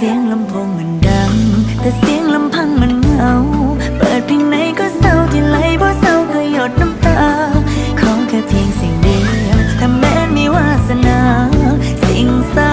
สียงลำโพงมันดังแต่เสียงลำพังมันเหงาเปิดเพลงไหนก็เศร้าที่ไหลบ่เศร้าก็หยดน้ำตาขอแค่เพียงสิ่งเดียวถ้าแม้นมีวาสนาสิ่งสา